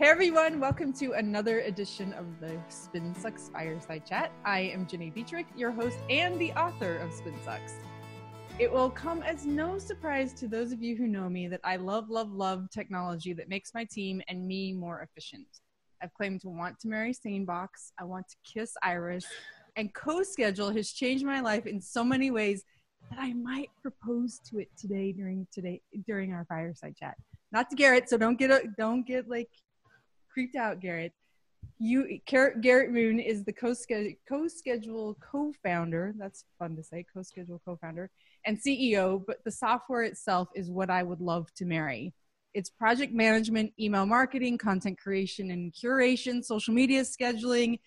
Hey everyone, welcome to another edition of the Spin Sucks Fireside Chat. I am Gini Dietrich, your host and the author of Spin Sucks. It will come as no surprise to those of you who know me that I love technology that makes my team and me more efficient. I've claimed to want to marry Sanebox, I want to kiss Iris, and co-schedule has changed my life in so many ways that I might propose to it today during our Fireside Chat. Not to Garrett, so don't get like creeped out, Garrett. Garrett Moon is the co-schedule co-founder. That's fun to say, co-schedule co-founder and CEO, but the software itself is what I would love to marry. It's project management, email marketing, content creation and curation, social media scheduling,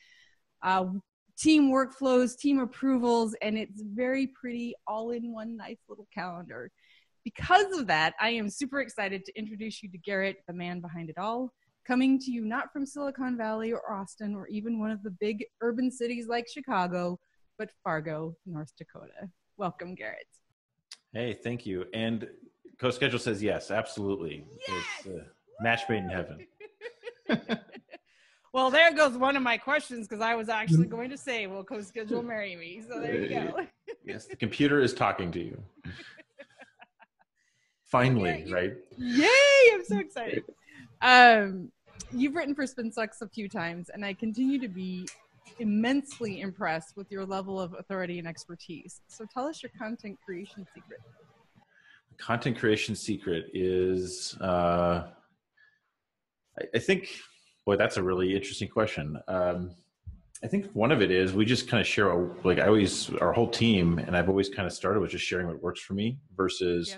team workflows, team approvals, and it's very pretty all in one nice little calendar. Because of that, I am super excited to introduce you to Garrett, the man behind it all, coming to you not from Silicon Valley or Austin or even one of the big urban cities like Chicago, but Fargo, North Dakota. Welcome, Garrett. Hey, thank you. And co-schedule says yes, absolutely. Yes! It's match made in heaven. Well, there goes one of my questions, because I was actually going to say, will co-schedule marry me? So there you go. Yes, the computer is talking to you. Finally, right? Yay! I'm so excited. You've written for Spin Sucks a few times, and I continue to be immensely impressed with your level of authority and expertise. So tell us your content creation secret. Content creation secret is, I think, boy, that's a really interesting question. I think one of it is we just kind of share, our whole team, and I've always kind of started with just sharing what works for me versus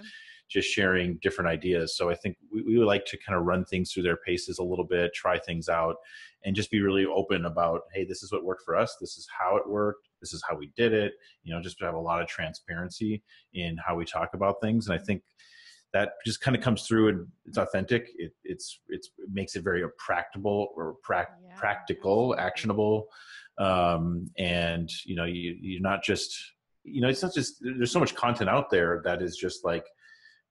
just sharing different ideas. So I think we would like to kind of run things through their paces a little bit, try things out, and just be really open about, hey, this is what worked for us. This is how it worked. This is how we did it. Just to have a lot of transparency in how we talk about things. And I think that just kind of comes through, and it's authentic. It makes it very practical, actionable. And you're not just, it's not just, there's so much content out there that is just like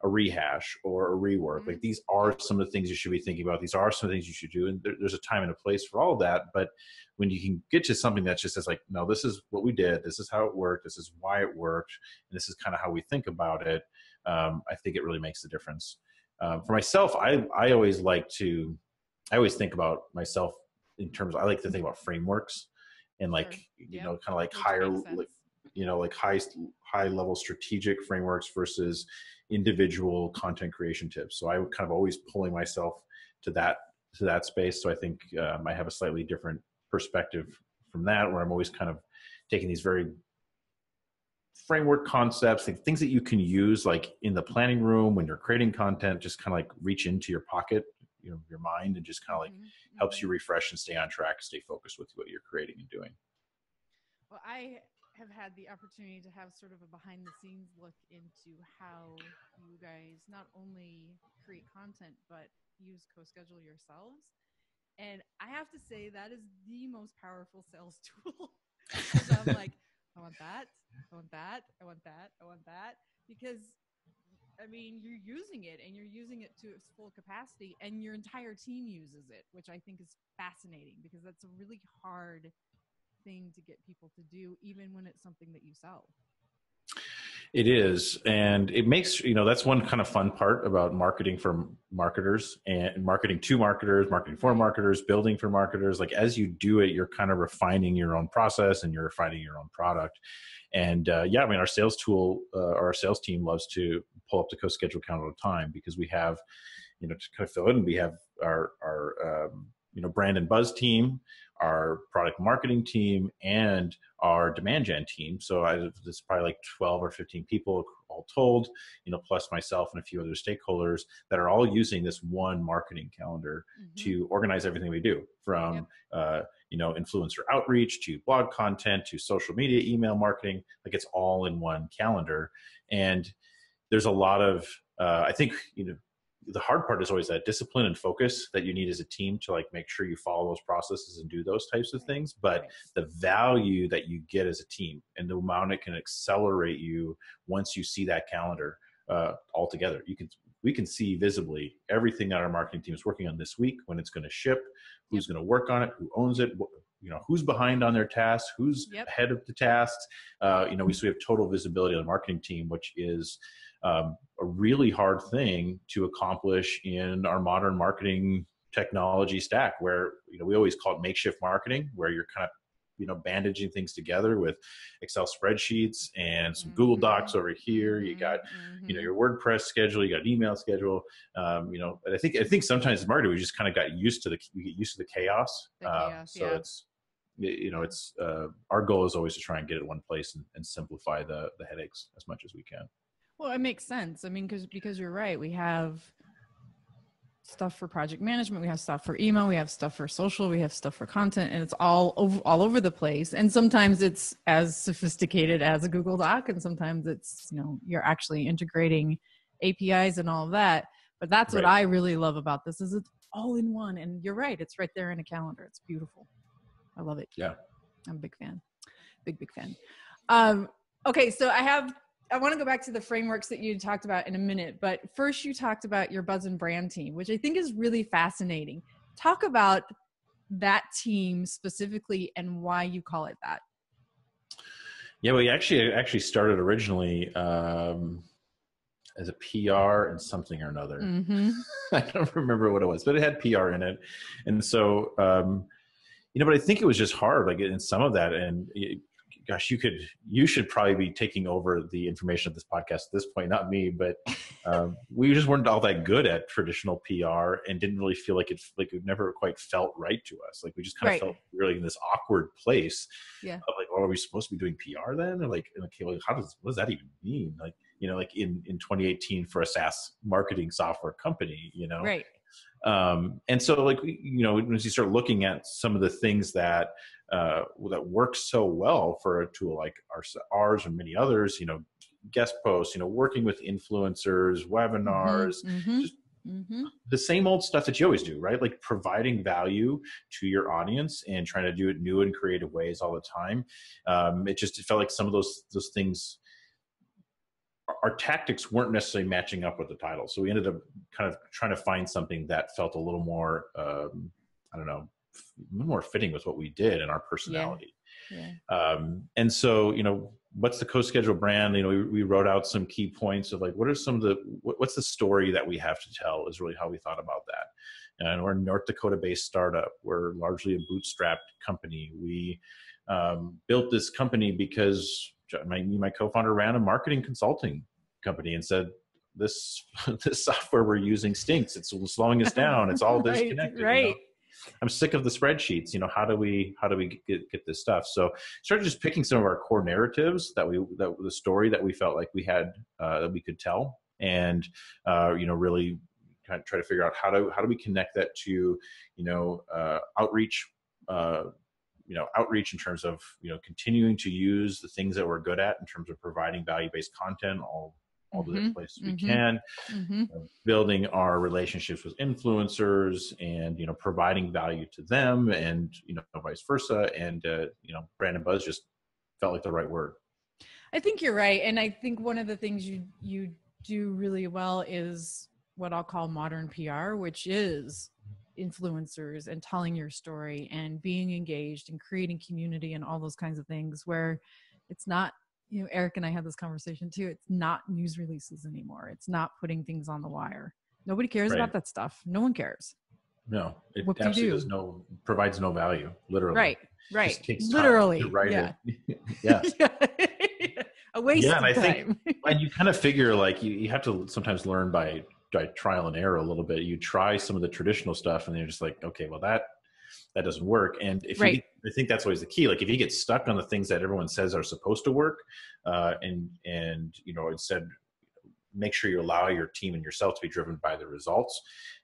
a rehash or a rework. Mm-hmm. Like, these are some of the things you should be thinking about. These are some of the things you should do. And there's a time and a place for all of that. But when you can get to something that just says like, no, this is what we did. This is how it worked. This is why it worked. And this is kind of how we think about it. I think it really makes a difference. For myself, I always think about myself in terms of, I like to think about frameworks and kind of like higher, high level strategic frameworks versus individual content creation tips. So I kind of always pulling myself to that space. So I think I have a slightly different perspective from that, where I'm always kind of taking these very framework concepts, things that you can use like in the planning room when you're creating content, just kind of like reach into your pocket, your mind, and just kind of like helps you refresh and stay on track, stay focused with what you're creating and doing. Well, I have had the opportunity to have sort of a behind the scenes look into how you guys not only create content, but use co-schedule yourselves. And I have to say that is the most powerful sales tool. Because I'm like, I want that, I want that, I want that, I want that. Because, I mean, you're using it and you're using it to its full capacity, and your entire team uses it, which I think is fascinating, because that's a really hard thing to get people to do, even when it's something that you sell. It is. And it makes, that's one kind of fun part about marketing for marketers, and marketing to marketers, marketing for marketers, building for marketers. Like, as you do it, you're kind of refining your own process and you're refining your own product. And our sales tool, our sales team loves to pull up the co-schedule count all the time, because we have, to kind of fill in, we have our brand and buzz team, our product marketing team, and our demand gen team. So there's probably like 12 or 15 people all told, plus myself and a few other stakeholders that are all using this one marketing calendar to organize everything we do, from influencer outreach to blog content to social media, email marketing. Like, it's all in one calendar. And there's a lot of, I think, the hard part is always that discipline and focus that you need as a team to like make sure you follow those processes and do those types of things. But the value that you get as a team and the amount it can accelerate you once you see that calendar, all together. We can see visibly everything that our marketing team is working on this week, when it's going to ship, who's going to work on it, who owns it, who's behind on their tasks, who's ahead of the tasks. We have total visibility on the marketing team, which is a really hard thing to accomplish in our modern marketing technology stack, where we always call it makeshift marketing, where you're kind of bandaging things together with Excel spreadsheets and some Google Docs over here. You got, your WordPress schedule, you got an email schedule. But I think sometimes in marketing, we just kind of got used to the chaos. It's our goal is always to try and get it in one place and simplify the headaches as much as we can. Well, it makes sense. I mean, because you're right. We have stuff for project management, we have stuff for email, we have stuff for social, we have stuff for content, and it's all over the place. And sometimes it's as sophisticated as a Google Doc, and sometimes it's, you're actually integrating APIs and all of that. But that's what I really love about this, is it's all in one. And you're right, it's right there in a calendar. It's beautiful. I love it. Yeah. I'm a big fan. Big fan. Okay, so I want to go back to the frameworks that you talked about in a minute, but first you talked about your Buzz and Brand team, which I think is really fascinating. Talk about that team specifically and why you call it that. Yeah, we actually started originally as a PR and something or another. I don't remember what it was, but it had PR in it. And so, but I think it was just hard, like in some of that. And gosh, you should probably be taking over the information of this podcast at this point, not me, but we just weren't all that good at traditional PR and didn't really feel like it never quite felt right to us. Like we just kind of felt really in this awkward place of like, well, are we supposed to be doing PR then? Or like, okay, well, what does that even mean? Like, like in 2018 for a SaaS marketing software company, Right. And so like, once you start looking at some of the things that work so well for a tool like ours and many others, guest posts, working with influencers, webinars, just the same old stuff that you always do, right? Like providing value to your audience and trying to do it new and creative ways all the time. It felt like some of those things, our tactics weren't necessarily matching up with the title. So we ended up kind of trying to find something that felt a little more, more fitting with what we did and our personality. And so, what's the co-schedule brand? We wrote out some key points of like, what's the story that we have to tell is really how we thought about that. And we're a North Dakota based startup. We're largely a bootstrapped company. We built this company because my co-founder ran a marketing consulting company and said, this software we're using stinks. It's slowing us down. It's all disconnected. Right. I'm sick of the spreadsheets. How do we get this stuff? So started just picking some of our core narratives that the story that we felt like we had that we could tell, and really kind of try to figure out how do we connect that to outreach. Outreach in terms of continuing to use the things that we're good at in terms of providing value-based content all the different places we can, building our relationships with influencers and providing value to them, and vice versa, and brand and buzz just felt like the right word. I think you're right, and I think one of the things you do really well is what I'll call modern PR, which is influencers and telling your story and being engaged and creating community and all those kinds of things, where it's not, Eric and I had this conversation too. It's not news releases anymore. It's not putting things on the wire. Nobody cares about that stuff. No one cares. No, it absolutely provides no value. Literally. Right. It just takes literally. time to write it. Yeah. A waste of time. Think, and you kind of figure like you have to sometimes learn by trial and error a little bit. You try some of the traditional stuff and then you're just like, okay, well that doesn't work. And I think that's always the key. Like if you get stuck on the things that everyone says are supposed to work, and instead make sure you allow your team and yourself to be driven by the results.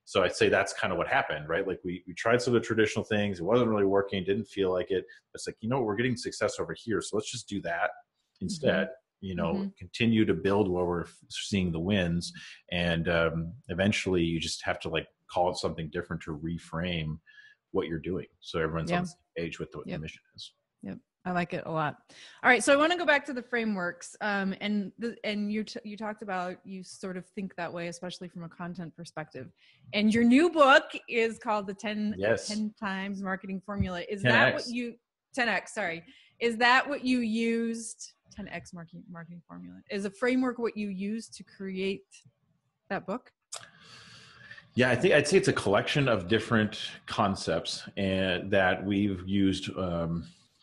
So I'd say that's kind of what happened, right? Like we tried some of the traditional things. It wasn't really working. Didn't feel like it. It's like, we're getting success over here. So let's just do that instead. Continue to build where we're seeing the wins. And eventually you just have to like call it something different to reframe what you're doing. So everyone's on the same page with what the mission is. Yep. I like it a lot. All right, so I want to go back to the frameworks, and you talked about you sort of think that way, especially from a content perspective. And your new book is called the 10 times marketing formula. Is 10X. That what you 10x? Sorry, is that what you used? 10x marketing formula is a framework. What you used to create that book? Yeah, I'd say it's a collection of different concepts and that we've used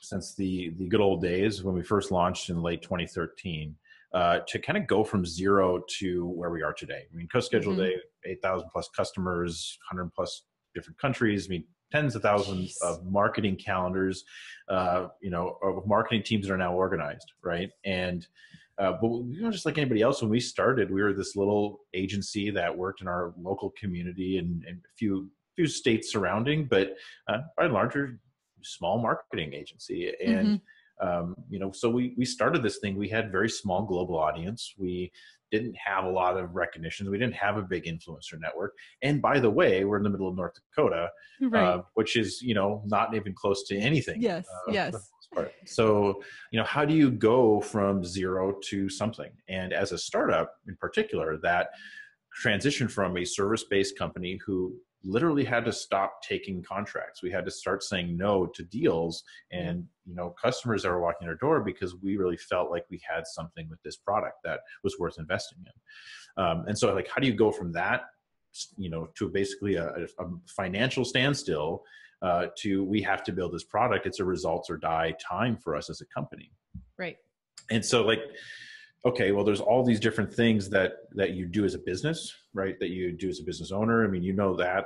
since the good old days when we first launched in late 2013 to kind of go from zero to where we are today. I mean, Co-Schedule Day, 8,000 plus customers, 100 plus different countries. I mean, tens of thousands of marketing calendars, of marketing teams that are now organized, right? And but just like anybody else, when we started, we were this little agency that worked in our local community and a few states surrounding, but by and large, small marketing agency. And so we started this thing. We had very small global audience. We didn't have a lot of recognition. We didn't have a big influencer network. And by the way, we're in the middle of North Dakota, right. Which is, not even close to anything. Yes. So, how do you go from zero to something? And as a startup in particular, that transition from a service-based company who literally had to stop taking contracts. We had to start saying no to deals and, customers that were walking our door because we really felt like we had something with this product that was worth investing in. And so how do you go from that, to basically a financial standstill to we have to build this product. It's a results or die time for us as a company. Right. And so okay, well, there's all these different things that you do as a business, right? That you do as a business owner. I mean, that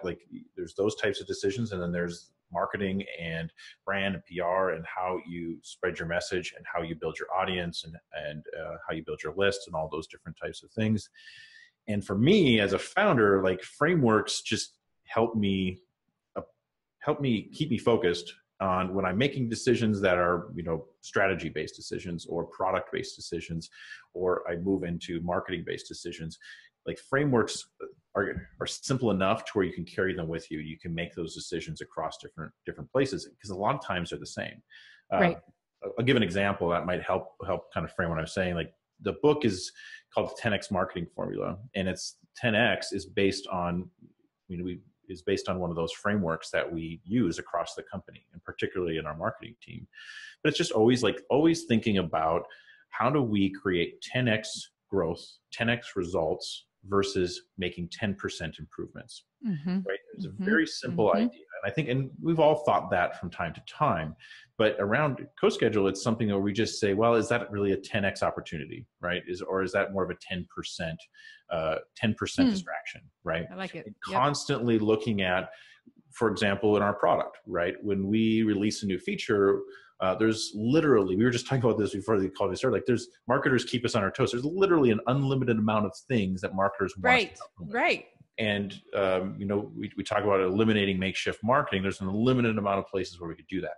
there's those types of decisions. And then there's marketing and brand and PR and how you spread your message and how you build your audience and how you build your list and all those different types of things. And for me as a founder, frameworks just help me keep me focused on when I'm making decisions that are, strategy-based decisions or product-based decisions, or I move into marketing-based decisions. Frameworks are simple enough to where you can carry them with you. You can make those decisions across different places because a lot of times they're the same. Right. I'll give an example that might help kind of frame what I'm saying. The book is called the 10X marketing formula, and it's 10X is based on, is based on one of those frameworks that we use across the company and particularly in our marketing team. But it's just always thinking about how do we create 10X growth, 10X results versus making 10% improvements, right? It's a very simple idea. And I think, and we've all thought that from time to time, but around Co-Schedule, it's something where we just say, well, is that really a 10X opportunity, right? Or is that more of a 10% distraction, right? I like it. And constantly looking at, for example, in our product, right? When we release a new feature, there's literally, we were just talking about this before the call started, there's marketers keep us on our toes. There's literally an unlimited amount of things that marketers want. Right. And, we talk about eliminating makeshift marketing. There's an unlimited amount of places where we could do that,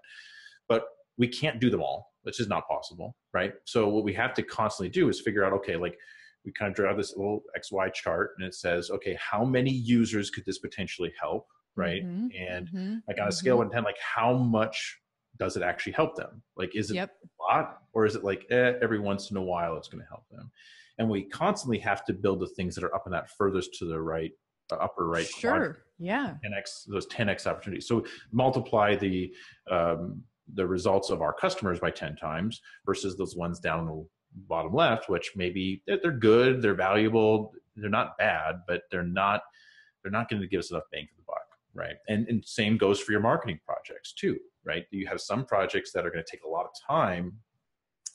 but we can't do them all. It's just not possible, right? So what we have to constantly do is figure out, okay, we kind of draw this little XY chart and it says, okay, how many users could this potentially help, right? And on a scale of 1 to 10, how much does it actually help them? Is it a lot, or is it every once in a while it's going to help them? And we constantly have to build the things that are up in that furthest to the right, upper right. Sure. Yeah. 10X, those 10X opportunities. So multiply the results of our customers by 10 times versus those ones down the bottom left, which maybe they're good, they're valuable, they're not bad, but they're not going to give us enough bang for the buck, right? And same goes for your marketing projects too, right? You have some projects that are going to take a lot of time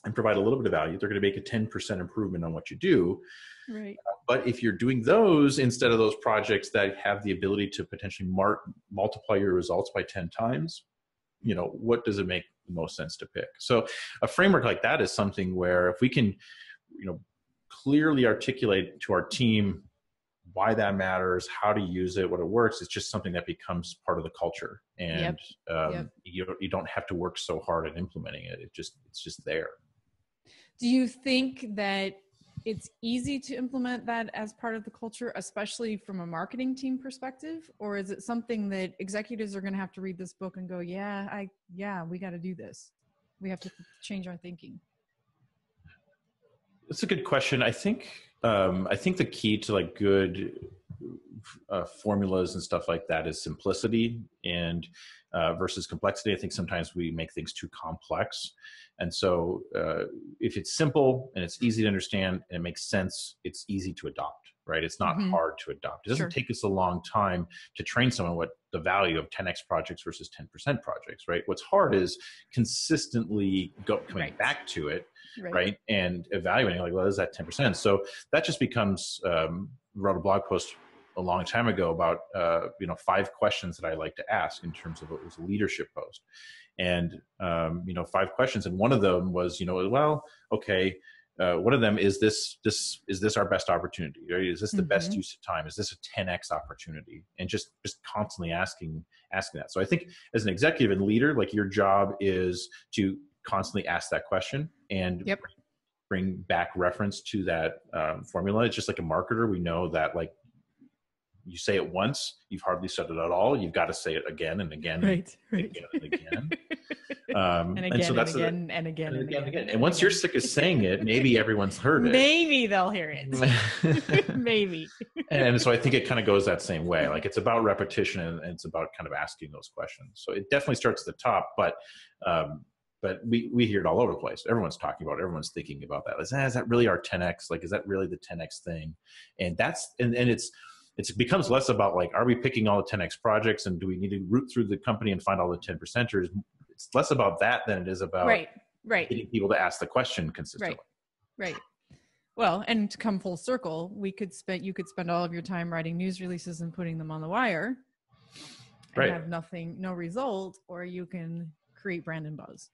and provide a little bit of value. They're going to make a 10% improvement on what you do. Right. But if you're doing those instead of those projects that have the ability to potentially multiply your results by 10 times, what does it make the most sense to pick? So a framework like that is something where if we can, clearly articulate to our team why that matters, how to use it, what it works, it's just something that becomes part of the culture. And you don't have to work so hard at implementing it. It's just there. Do you think that it's easy to implement that as part of the culture, especially from a marketing team perspective? Or is it something that executives are going to have to read this book and go, we got to do this? we have to change our thinking? That's a good question. I think the key to like good formulas and stuff like that is simplicity and versus complexity. I think sometimes we make things too complex. And so if it's simple and it's easy to understand and it makes sense, it's easy to adopt, right? It's not hard to adopt. It doesn't take us a long time to train someone what the value of 10x projects versus 10% projects, right? What's hard is consistently coming back to it, right? And evaluating like, well, is that 10%? So that just becomes, wrote a blog post a long time ago about 5 questions that I like to ask in terms of what was a leadership post, and 5 questions, and one of them was one of them is this our best opportunity? Right? Is this the best use of time? Is this a 10x opportunity? And just constantly asking that. So I think as an executive and leader, like your job is to constantly ask that question and bring back reference to that formula. It's just like a marketer. We know that like you say it once, you've hardly said it at all. You've got to say it again and again and again and again. And again. And once you're sick of saying it, maybe everyone's heard it. Maybe they'll hear it. Maybe. And so I think it kind of goes that same way. Like it's about repetition and it's about kind of asking those questions. So it definitely starts at the top, but we hear it all over the place. Everyone's talking about it. Everyone's thinking about that. Is that really our 10x? Like, is that really the 10x thing? And it becomes less about like, are we picking all the 10x projects and do we need to root through the company and find all the 10%ers? It's less about that than it is about getting people to ask the question consistently. Right. Well, and to come full circle, you could spend all of your time writing news releases and putting them on the wire and have no result, or you can create brand and buzz.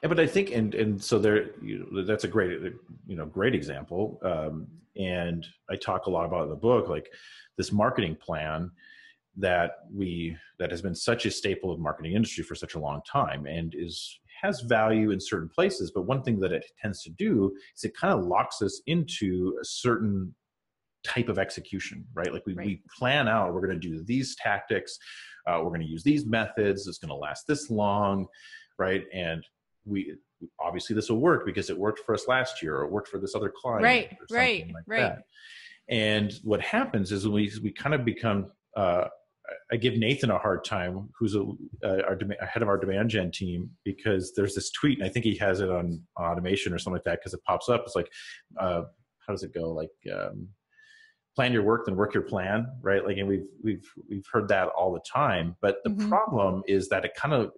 Yeah, but I think, and so there, that's a great example. And I talk a lot about in the book, like this marketing plan that has been such a staple of the marketing industry for such a long time and has value in certain places. But one thing that it tends to do is it kind of locks us into a certain type of execution, right? Like we plan out, we're going to do these tactics, we're going to use these methods, it's going to last this long, right? And we obviously this will work because it worked for us last year or it worked for this other client. Right. That. And what happens is we kind of become, I give Nathan a hard time, who's our head of our demand gen team, because there's this tweet, and I think he has it on automation or something like that, because it pops up. It's like, how does it go? Like, plan your work, then work your plan, right? Like, and we've heard that all the time. But the problem is that it kind of,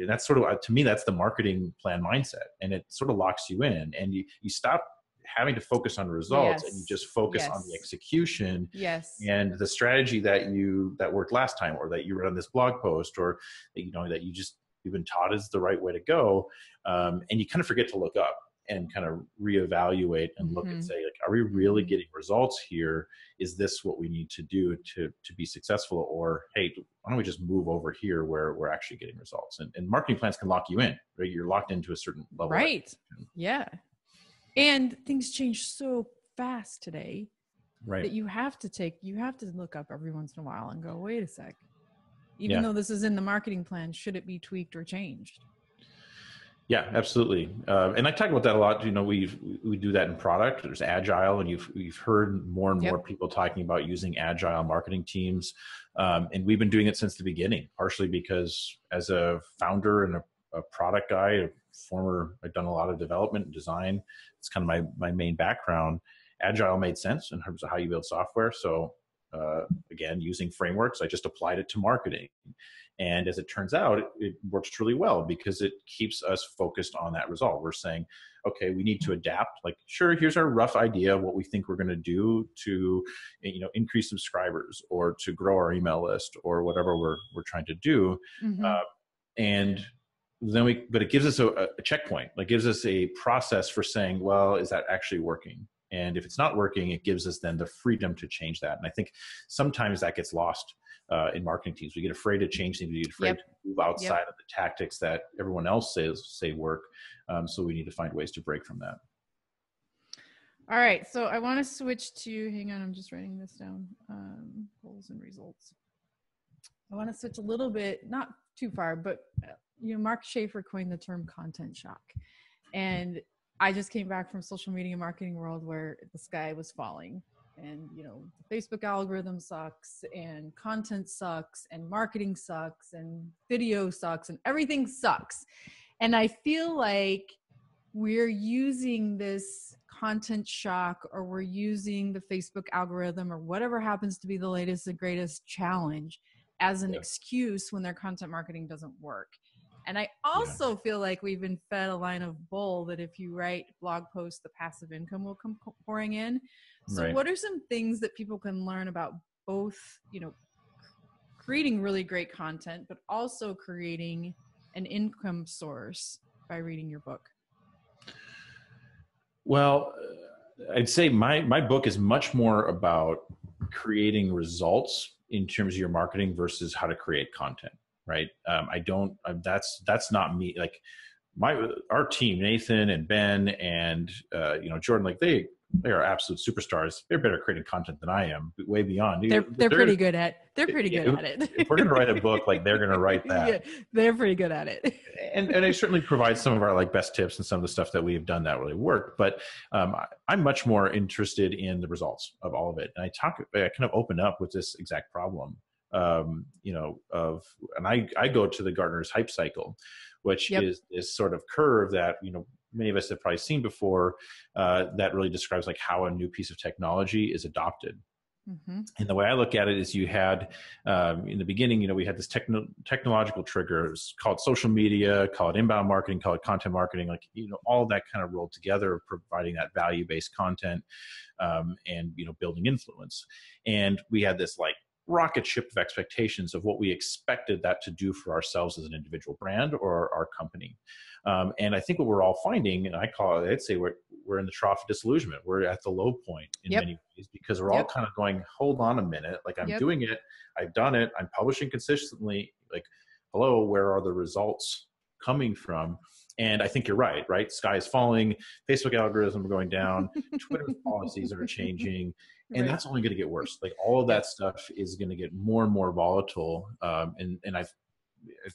that's sort of, to me, that's the marketing plan mindset, and it sort of locks you in, and you stop having to focus on results and you just focus on the execution and the strategy that worked last time, or that you read on this blog post, or that you've been taught is the right way to go, and you kind of forget to look up and kind of reevaluate and look and say, like, are we really getting results here? Is this what we need to do to be successful? Or, hey, why don't we just move over here where we're actually getting results? And marketing plans can lock you in, right? You're locked into a certain level. Right. Yeah. And things change so fast today that you have to look up every once in a while and go, wait a sec. Even though this is in the marketing plan, should it be tweaked or changed? Yeah, absolutely. And I talk about that a lot. We do that in product. There's agile, and you've heard more and more people talking about using agile marketing teams. And we've been doing it since the beginning, partially because as a founder and a product guy, I've done a lot of development and design. It's kind of my main background. Agile made sense in terms of how you build software. So again, using frameworks, I just applied it to marketing. And as it turns out, it works really well because it keeps us focused on that result. We're saying, okay, we need to adapt. Like, sure, here's our rough idea of what we think we're going to do to, increase subscribers or to grow our email list or whatever we're trying to do. And then but it gives us a checkpoint. Like, gives us a process for saying, well, is that actually working? And if it's not working, it gives us then the freedom to change that. And I think sometimes that gets lost in marketing teams. We get afraid to change things. We get afraid to move outside of the tactics that everyone else say work. So we need to find ways to break from that. All right. So I want to switch to, hang on, I'm just writing this down. Goals and results. I want to switch a little bit, not too far, but Mark Schaefer coined the term content shock. And I just came back from social media marketing world where the sky was falling. And, the Facebook algorithm sucks and content sucks and marketing sucks and video sucks and everything sucks. And I feel like we're using this content shock, or we're using the Facebook algorithm, or whatever happens to be the latest and greatest challenge as an excuse when their content marketing doesn't work. And I also feel like we've been fed a line of bull that if you write blog posts, the passive income will come pouring in. So what are some things that people can learn about both, creating really great content, but also creating an income source by reading your book? Well, I'd say my book is much more about creating results in terms of your marketing versus how to create content. Right. That's not me. Like our team, Nathan and Ben and, Jordan, like they are absolute superstars. They're better creating content than I am, way beyond. They're pretty good at it. If we're going to write a book, like they're going to write that. Yeah, they're pretty good at it. And I certainly provide some of our like best tips and some of the stuff that we've done that really worked. But I'm much more interested in the results of all of it. And I kind of open up with this exact problem. And I go to the Gartner's hype cycle, which is this sort of curve that, many of us have probably seen before, that really describes like how a new piece of technology is adopted. Mm-hmm. And the way I look at it is you had, in the beginning, we had this technological triggers, call it social media, call it inbound marketing, call it content marketing, like, all of that kind of rolled together, providing that value-based content, and, building influence. And we had this like rocket ship of expectations of what we expected that to do for ourselves as an individual brand or our company. And I think what we're all finding, and I'd say we're in the trough of disillusionment. We're at the low point in many ways, because we're all kind of going, hold on a minute. Like I'm doing it. I've done it. I'm publishing consistently. Like, hello, where are the results coming from? And I think you're right? Sky is falling. Facebook algorithms are going down. Twitter policies are changing. And that's only going to get worse. Like all of that stuff is going to get more and more volatile. And at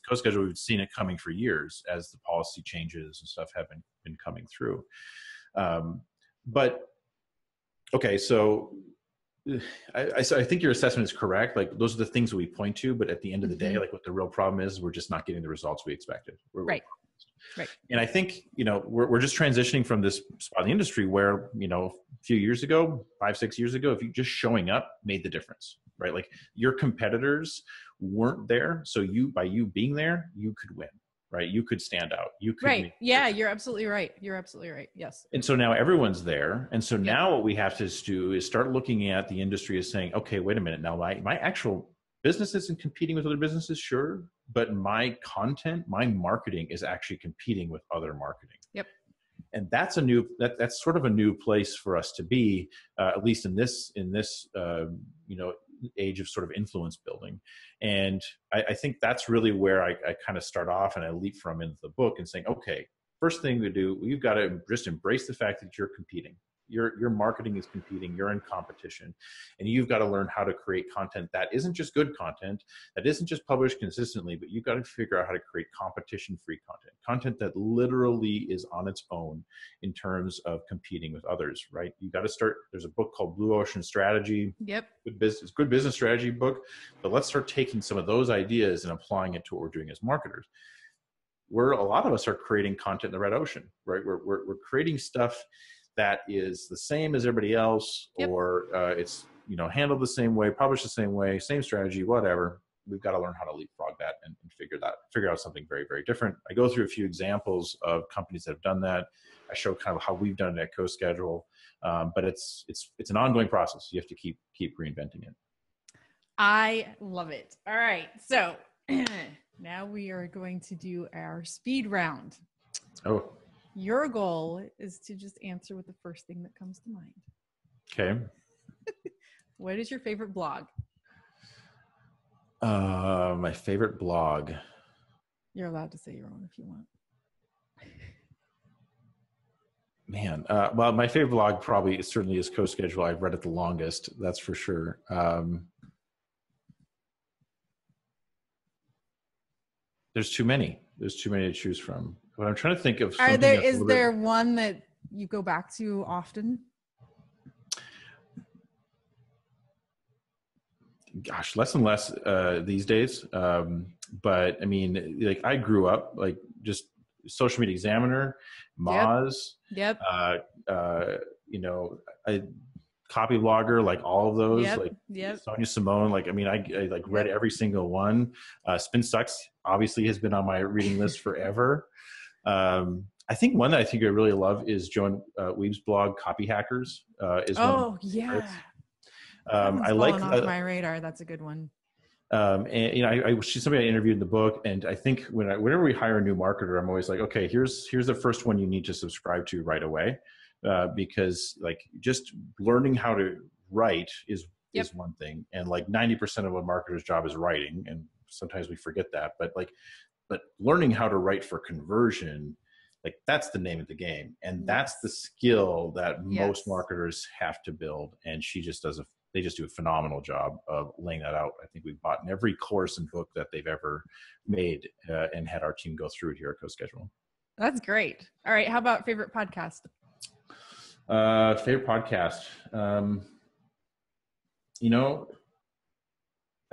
CoSchedule, we've seen it coming for years as the policy changes and stuff have been coming through. But okay, so I think your assessment is correct. Like those are the things that we point to, but at the end of the day, like what the real problem is, we're just not getting the results we expected. Right. And I think, we're just transitioning from this spot in the industry where, a few years ago, 5-6 years ago, if you just showing up made the difference, right? Like your competitors weren't there. So by you being there, you could win, right? You could stand out. You could. Yeah, you're absolutely right. Yes. And so now everyone's there. And so now what we have to do is start looking at the industry as saying, okay, wait a minute. Now my actual business isn't competing with other businesses, sure. But my content, my marketing is actually competing with other marketing. Yep. And that's that's sort of a new place for us to be, at least in this age of sort of influence building. And I think that's really where I kind of start off and I leap from into the book and saying, okay, first thing to do, you've got to just embrace the fact that you're competing. Your marketing is competing, you're in competition, and you've got to learn how to create content that isn't just good content, that isn't just published consistently, but you've got to figure out how to create competition-free content that literally is on its own in terms of competing with others, right? You got to start, there's a book called Blue Ocean Strategy. Yep. Good business strategy book, but let's start taking some of those ideas and applying it to what we're doing as marketers. A lot of us are creating content in the red ocean, right? We're creating stuff that is the same as everybody else, or it's handled the same way, published the same way, same strategy, whatever. We've got to learn how to leapfrog that and figure out something very, very different. I go through a few examples of companies that have done that. I show kind of how we've done it at CoSchedule, but it's an ongoing process. You have to keep reinventing it. I love it. All right, so now we are going to do our speed round. Oh. Your goal is to just answer with the first thing that comes to mind. Okay. What is your favorite blog? My favorite blog. You're allowed to say your own if you want. Man, well, my favorite blog probably certainly is CoSchedule. I've read it the longest, that's for sure. There's too many. There's too many to choose from. But I'm trying to think of Are something. there, is there one that you go back to often? Gosh, less and less these days. But I mean, like I grew up like just Social Media Examiner, Moz, Yep. you know, Copy Blogger, like all of those, like Sonia Simone. Like, I mean, I like read every single one. Spin Sucks obviously has been on my reading list forever. I think one that I think I really love is Joan Weeb's blog, Copy Hackers. Is one of my favorites. I like off my radar. That's a good one. And you know, she's somebody I interviewed in the book, and I think whenever we hire a new marketer, I'm always like, okay, here's the first one you need to subscribe to right away, because like just learning how to write is one thing, and like 90% of a marketer's job is writing, and sometimes we forget that, but learning how to write for conversion, like that's the name of the game, and that's the skill that most marketers have to build, and they just do a phenomenal job of laying that out. I think we've bought in every course and book that they've ever made, and had our team go through it here at CoSchedule. That's great. All right. How about favorite podcast? Favorite podcast. You know,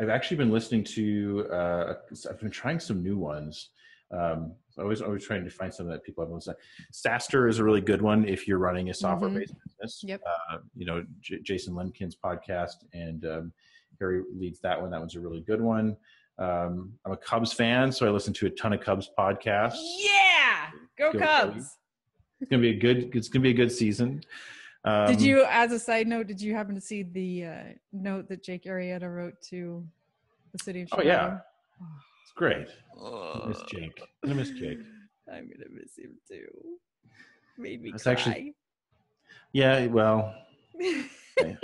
I've actually been listening to, I've been trying some new ones. Always trying to find something that people have listened to. SaaStr is a really good one if you're running a software-based business. You know, Jason Lemkin's podcast, and Harry leads that one. That one's a really good one. I'm a Cubs fan, so I listen to a ton of Cubs podcasts. Yeah, go Cubs! It's gonna be a good season. Did you, as a side note, did you happen to see the note that Jake Arrieta wrote to the city of Chicago? Oh yeah. It's great. I miss Jake. I'm gonna miss him too. Made me That's cry. Actually, yeah. Well,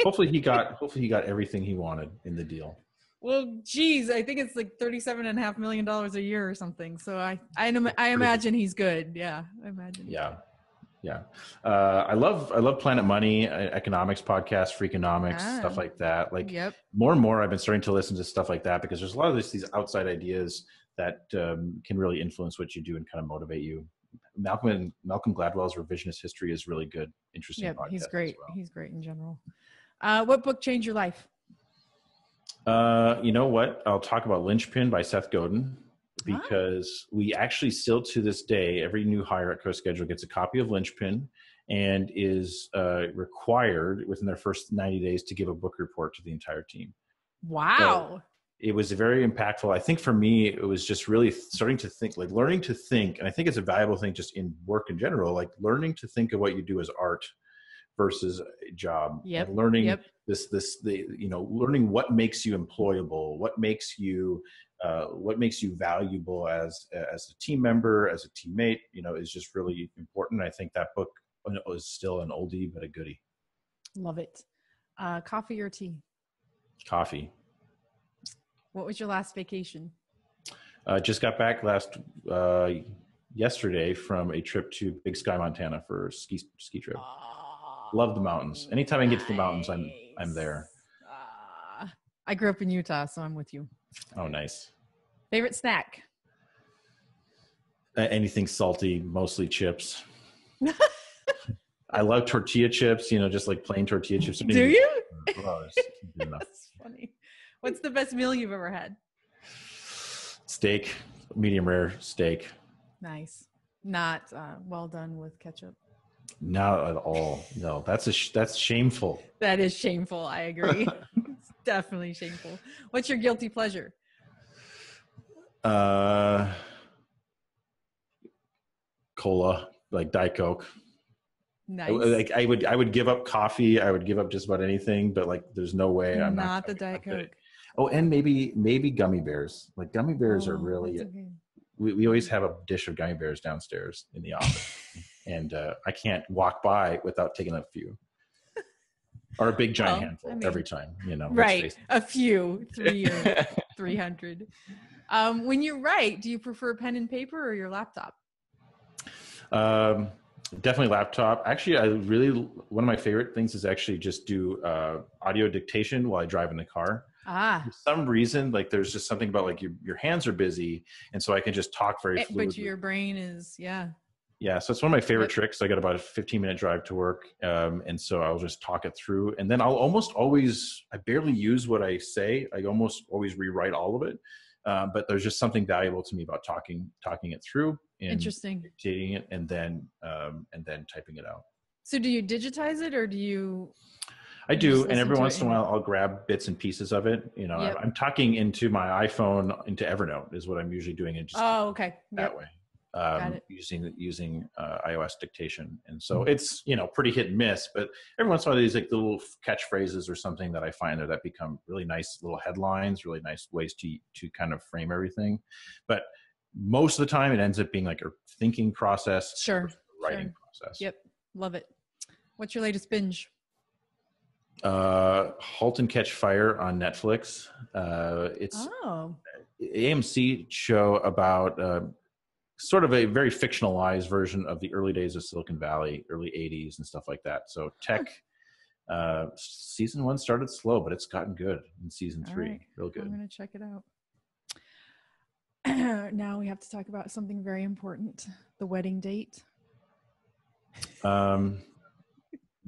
hopefully he got everything he wanted in the deal. Well, geez, I think it's like $37.5 million a year or something. So I imagine he's good. Yeah, I imagine. Yeah. I love Planet Money, economics podcast, Freakonomics, stuff like that. Like more and more I've been starting to listen to stuff like that, because there's a lot of these outside ideas that can really influence what you do and kind of motivate you. Malcolm Gladwell's Revisionist History is really good, interesting podcast. He's great. He's great in general. What book changed your life? You know what? I'll talk about Linchpin by Seth Godin. Because we actually still to this day, every new hire at CoSchedule gets a copy of Linchpin and is required within their first 90 days to give a book report to the entire team. Wow. So it was very impactful. I think for me, it was just really starting to think, like learning to think. And I think it's a valuable thing just in work in general, like learning to think of what you do as art versus a job. And learning learning what makes you employable, what makes you valuable as a team member, as a teammate, you know, is just really important. I think that book is still an oldie, but a goodie. Love it. Coffee or tea? Coffee. What was your last vacation? Just got back yesterday from a trip to Big Sky, Montana for a ski trip. Love the mountains. Anytime I can get to the mountains, I'm there. I grew up in Utah, so I'm with you. Oh, nice. Favorite snack? Anything salty, mostly chips. I love tortilla chips, you know, just like plain tortilla chips. Do you? That's funny. What's the best meal you've ever had? Steak, medium rare steak. Nice. Not well done with ketchup. Not at all. No, that's shameful. That is shameful. I agree. It's definitely shameful. What's your guilty pleasure? Cola, like Diet Coke. Nice. Like I would give up coffee. I would give up just about anything, but like there's no way I'm not the Diet Coke. Oh, and maybe gummy bears. Like gummy bears are really. Okay. We always have a dish of gummy bears downstairs in the office, and I can't walk by without taking a few. Or a big giant handful every time, you know. Right, a few, 3 or 300. When you write, do you prefer pen and paper or your laptop? Definitely laptop. Actually, one of my favorite things is actually just do audio dictation while I drive in the car. For some reason, like there's just something about like your hands are busy, and so I can just talk very fluidly. But your brain is, yeah. So it's one of my favorite tricks. I got about a 15-minute drive to work, and so I'll just talk it through, and then I'll almost always, I barely use what I say. I almost always rewrite all of it, but there's just something valuable to me about talking it through and interesting, dictating it, and then typing it out. So do you digitize it, or do you? I do, and every once in a while I'll grab bits and pieces of it. You know, I'm talking into my iPhone, into Evernote is what I'm usually doing, and just that way. Using iOS dictation, and so it's pretty hit and miss, but every once in a while these like little catchphrases or something that I find that become really nice little headlines, really nice ways to kind of frame everything. But most of the time it ends up being like a thinking process, writing process. Yep, love it. What's your latest binge? Halt and Catch Fire on Netflix. It's an AMC show about sort of a very fictionalized version of the early days of Silicon Valley, early 80s and stuff like that. So tech, season 1 started slow, but it's gotten good in season 3. Real good. I'm going to check it out. Now we have to talk about something very important. The wedding date.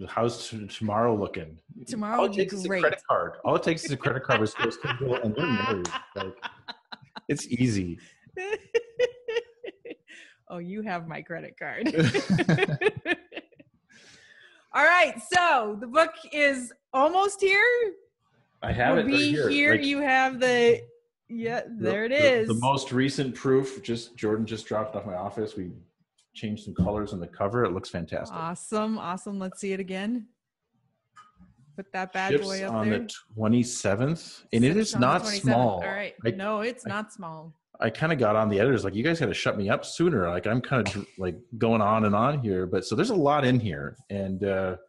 How's tomorrow looking? Tomorrow would be great. Is a credit card. All it takes is a credit card with Skills Kindle, and they're married. Like, it's easy. Oh, you have my credit card. All right, so the book is almost here. I have it right here. Like, you have the there it is. The most recent proof. Jordan just dropped off my office. We changed some colors on the cover. It looks fantastic. Awesome. Let's see it again. Put that bad boy up on there. The 27th, and it is not small. All right. No, it's not small. I kind of got on the editors like, you guys got to shut me up sooner. Like I'm kind of like going on and on here, but so there's a lot in here, and but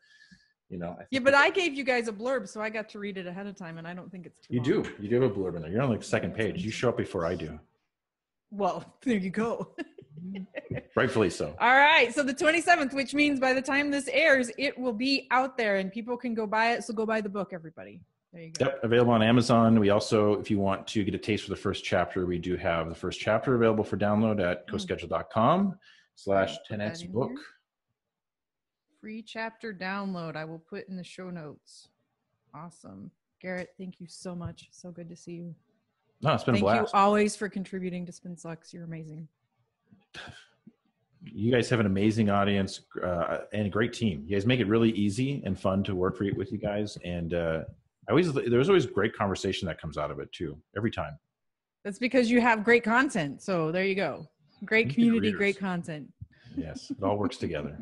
I gave you guys a blurb, so I got to read it ahead of time, and I don't think it's too long. You do have a blurb in there. You're on like the second page. You show up before I do. Well, there you go. Rightfully so. All right. So the 27th, which means by the time this airs, it will be out there and people can go buy it. So go buy the book, everybody. There you go. Yep. Available on Amazon. We also, if you want to get a taste for the first chapter, we do have the first chapter available for download at coschedule.com/10xbook. Free chapter download. I will put in the show notes. Awesome. Garrett, thank you so much. So good to see you. No, it's been a blast. Thank you always for contributing to Spin Sucks. You're amazing. You guys have an amazing audience and a great team. You guys make it really easy and fun to work with you guys. And there's always great conversation that comes out of it too, every time. That's because you have great content. So there you go. Great community, great content. Yes, it all works together.